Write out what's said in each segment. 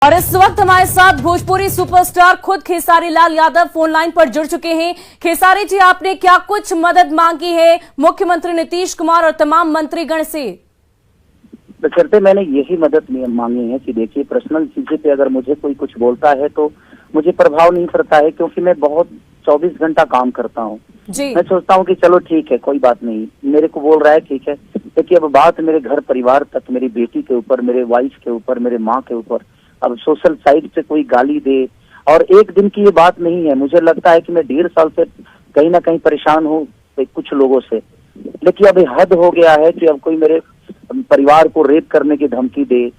और इस वक्त हमारे साथ भोजपुरी सुपरस्टार खुद खेसारी लाल यादव फोन लाइन पर जुड़ चुके हैं। खेसारी जी, आपने क्या कुछ मदद मांगी है मुख्यमंत्री नीतीश कुमार और तमाम मंत्रीगण से? बशर्ते मैंने यही मदद मांगी है कि देखिए, पर्सनल चीजें पे अगर मुझे कोई कुछ बोलता है तो मुझे प्रभाव नहीं पड़ता है, क्योंकि मैं बहुत 24 घंटा काम करता हूँ। मैं सोचता हूँ कि चलो ठीक है, कोई बात नहीं, मेरे को बोल रहा है ठीक है, लेकिन अब बात मेरे घर परिवार तक, मेरी बेटी के ऊपर, मेरे वाइफ के ऊपर, मेरे माँ के ऊपर, अब सोशल साइड से कोई गाली दे, और एक दिन की ये बात नहीं है। मुझे लगता है कि मैं 1.5 साल से कहीं ना कहीं परेशान हूँ कुछ लोगों से, लेकिन अब हद हो गया है कि अब कोई मेरे परिवार को रेप करने की धमकी दे।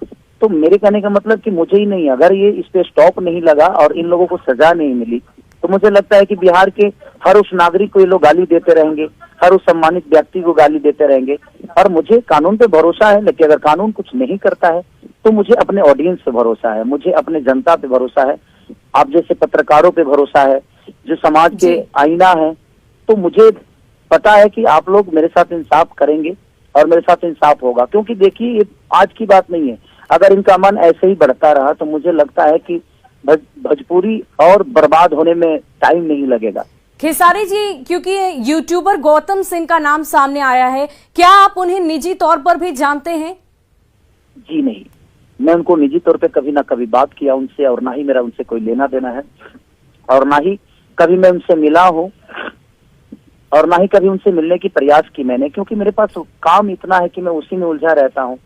तो मेरे कहने का मतलब कि मुझे ही नहीं, अगर ये इस पे स्टॉप नहीं लगा और इन लोगों को सजा नहीं मिली, तो मुझे लगता है कि बिहार के हर उस नागरिक को ये लोग गाली देते रहेंगे, हर उस सम्मानित व्यक्ति को गाली देते रहेंगे। और मुझे कानून पे भरोसा है, लेकिन अगर कानून कुछ नहीं करता है तो मुझे अपने ऑडियंस पे भरोसा है, मुझे अपने जनता पे भरोसा है, आप जैसे पत्रकारों पे भरोसा है, जो समाज के आईना है। तो मुझे पता है कि आप लोग मेरे साथ इंसाफ करेंगे और मेरे साथ इंसाफ होगा, क्योंकि देखिए ये आज की बात नहीं है। अगर इनका मन ऐसे ही बढ़ता रहा तो मुझे लगता है कि भोजपुरी और बर्बाद होने में टाइम नहीं लगेगा। खेसारी जी, क्योंकि यूट्यूबर गौतम सिंह का नाम सामने आया है, क्या आप उन्हें निजी तौर पर भी जानते हैं? जी नहीं, मैं उनको निजी तौर पे कभी ना कभी बात किया उनसे, और ना ही मेरा उनसे कोई लेना देना है, और ना ही कभी मैं उनसे मिला हूँ, और ना ही कभी उनसे मिलने की प्रयास की मैंने, क्योंकि मेरे पास काम इतना है कि मैं उसी में उलझा रहता हूँ।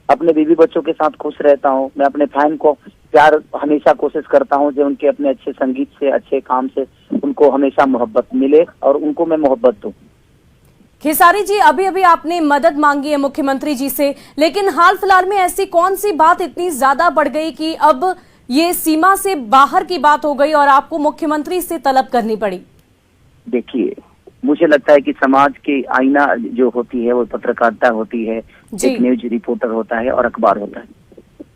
अपने बीवी बच्चों के साथ खुश रहता हूँ, मैं अपने फैन को प्यार हमेशा कोशिश करता हूँ जो उनके अपने अच्छे संगीत से, अच्छे काम से उनको हमेशा मोहब्बत मिले और उनको मैं मोहब्बत दूं। खेसारी जी, अभी अभी आपने मदद मांगी है मुख्यमंत्री जी से, लेकिन हाल फिलहाल में ऐसी कौन सी बात इतनी ज्यादा बढ़ गई कि अब ये सीमा से बाहर की बात हो गई और आपको मुख्यमंत्री से तलब करनी पड़ी? देखिए, मुझे लगता है कि समाज की आईना जो होती है वो पत्रकारिता होती है, एक न्यूज रिपोर्टर होता है और अखबार होता है।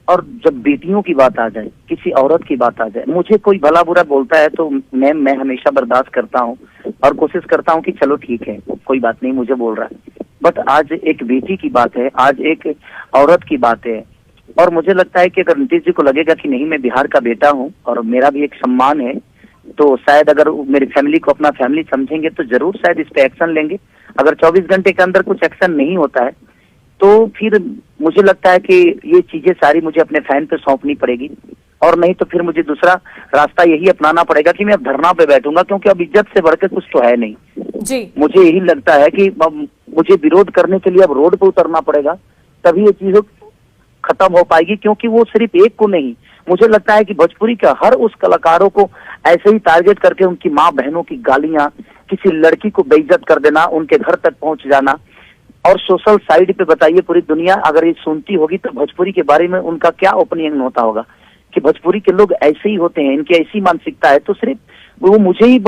और जब बेटियों की बात आ जाए, किसी औरत की बात आ जाए, मुझे कोई भला बुरा बोलता है तो मैं हमेशा बर्दाश्त करता हूँ और कोशिश करता हूँ कि चलो ठीक है, कोई बात नहीं, मुझे बोल रहा है। बट आज एक बेटी की बात है, आज एक औरत की बात है, और मुझे लगता है कि अगर नीतीश जी को लगेगा कि नहीं, मैं बिहार का बेटा हूँ और मेरा भी एक सम्मान है, तो शायद अगर मेरी फैमिली को अपना फैमिली समझेंगे तो जरूर शायद इस पे एक्शन लेंगे। अगर 24 घंटे के अंदर कुछ एक्शन नहीं होता है तो फिर मुझे लगता है कि ये चीजें सारी मुझे अपने फैन पे सौंपनी पड़ेगी, और नहीं तो फिर मुझे दूसरा रास्ता यही अपनाना पड़ेगा कि मैं अब धरना पे बैठूंगा, क्योंकि अब इज्जत से बढ़कर कुछ तो है नहीं। जी, मुझे यही लगता है कि मुझे विरोध करने के लिए अब रोड पे उतरना पड़ेगा, तभी ये चीज खत्म हो पाएगी। क्योंकि वो सिर्फ एक को नहीं, मुझे लगता है कि भोजपुरी का हर उस कलाकारों को ऐसे ही टारगेट करके उनकी माँ बहनों की गालियां, किसी लड़की को बेइज्जत कर देना, उनके घर तक पहुंच जाना, और सोशल साइड पे बताइए पूरी दुनिया अगर ये सुनती होगी तो भोजपुरी के बारे में उनका क्या ओपिनियन होता होगा कि भोजपुरी के लोग ऐसे ही होते हैं, इनकी ऐसी मानसिकता है, तो सिर्फ वो मुझे ही